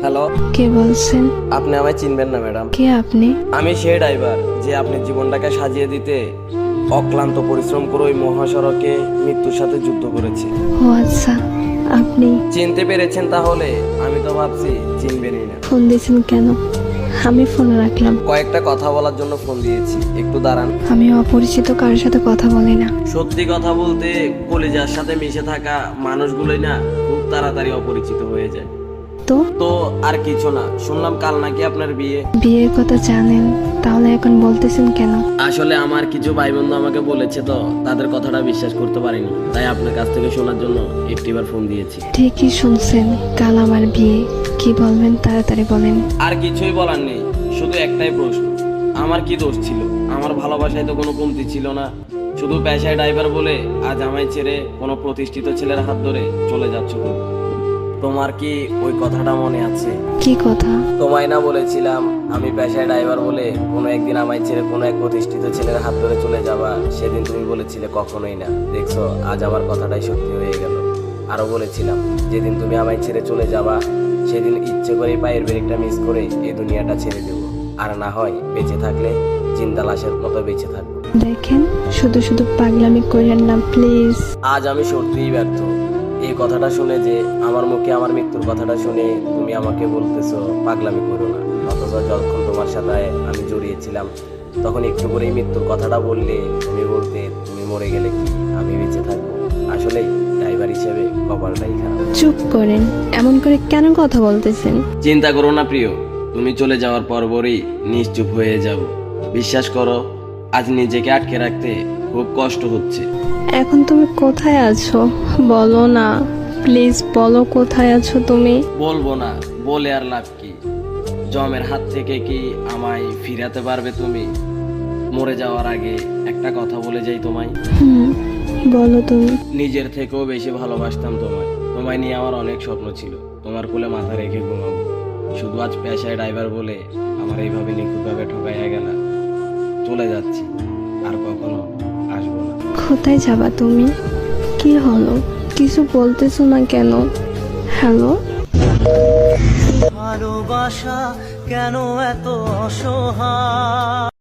Hello, কে বলছেন? আপনি আমায় চিনবেন না ম্যাডাম। কে আপনি? আমি সেই ড্রাইভার যে আপনার জীবনটাকে সাজিয়ে দিতে অক্লান্ত পরিশ্রম করে ওই মহাসড়কে মৃত্যুর সাথে যুদ্ধ করেছে। ও আচ্ছা, আপনি চিনতে পেরেছেন তাহলে? আমি তো ভাবছি চিনবেনই না। ফোন দিয়েছেন কেন? আমি ফোন রাখলাম। কয়েকটা কথা বলার জন্য ফোন দিয়েছি, একটু দাঁড়ান। আমি অপরিচিত কারোর সাথে কথা বলি না। সত্যি কথা বলতে কলিজার সাথে মিশে থাকা মানুষগুলোই না খুব তাড়াতাড়ি অপরিচিত হয়ে যায়। তো তো আর কিছু না, শুনলাম কাল নাকি আপনার বিয়ে। বিয়ের কথা জানেন, তাহলে এখন বলতেছেন কেন? আসলে আমার কিছু ভাই বন্ধু আমাকে বলেছে, তো তাদের কথাটা বিশ্বাস করতে পারিনি, তাই আপনার কাছ থেকে শোনার জন্য একটিবার ফোন দিয়েছি। ঠিকই শুনছেন, কাল আমার বিয়ে। কি বলবেন তাড়াতাড়ি বলেন। আর কিছুই বলার নেই, শুধু একটাই প্রশ্ন, আমার কি দোষ ছিল? আমার ভালোবাসায় তো কোনো কমতি ছিল না, শুধু পেশায় ড্রাইভার বলে আজ আমায় ছেড়ে কোনো প্রতিষ্ঠিত ছেলের হাত ধরে চলে যাচ্ছ তুমি। তোমার কি ওই কথাটা মনে আছে? কি কথা? তোমায় না বলেছিলাম আমি পেশায় ড্রাইভার বলে কোনো একদিন আমায় ছেড়ে কোনো এক প্রতিষ্ঠিত ছেলের হাত ধরে চলে যাবা? সেদিন তুমি বলেছিলে কখনোই না। দেখছো, আজ আমার কথাটাই সত্যি হয়ে গেল। আরো বলেছিলাম যেদিন তুমি আমায় ছেড়ে চলে যাবা সেদিন ইচ্ছে করে পায়ের ব্রেকটা মিস করে এই দুনিয়াটা ছেড়ে দেবো, আর না হয় বেঁচে থাকলে জিন্দা লাশের মতো বেঁচে থাকবো। দেখেন, শুধু শুধু পাগলামি করেন না প্লিজ। আজ আমি সত্যিই ব্যর্থ। এই কথাটা শুনে, যে আমার মুখে আমার মৃত্যুর কথাটা শুনে তুমি আমাকে বলতেছো পাগলামি করো না, অথচ যখন তোমার সাথে আমি জড়িয়েছিলাম তখন একটু করেই মৃত্যুর কথাটা বললে তুমি বলতে তুমি মরে গেলে কি আমি বেঁচে থাকবো? আসলে ড্রাইভার হিসেবে কপালটাই খারাপ। চুপ করেন, এমন করে কেন কথা বলতেছেন? চিন্তা করো না প্রিয়, তুমি চলে যাওয়ার পরপরই নিশ্চুপ হয়ে যাব। বিশ্বাস করো, আজ নিজেকে আটকে রাখতে খুব কষ্ট হচ্ছে। এখন তুমি কোথায় আছো বলো না, প্লিজ বলো কোথায় আছো তুমি। বলবো না, বলে আর লাভ কি? জমের হাত থেকে কি আমায় ফিরাতে পারবে তুমি? মরে যাওয়ার আগে একটা কথা বলে যাই তোমায়, বলো তুমি। নিজের থেকেও বেশি ভালোবাসতাম তোমায়। তোমায় নিয়ে আমার অনেক স্বপ্ন ছিল, তোমার কোলে মাথা রেখে ঘুমাবো। শুধু আজ পেশায় ড্রাইভার বলে আমার এইভাবে নিখুঁতভাবে ঠকাইয়া গেলা। চলে যাচ্ছি, আর কখনো আসবো না। কোথায় যাবা তুমি? কি হলো, কিছু বলতেছো না কেন? হ্যালো, ভালোবাসা কেন এত অসহায়?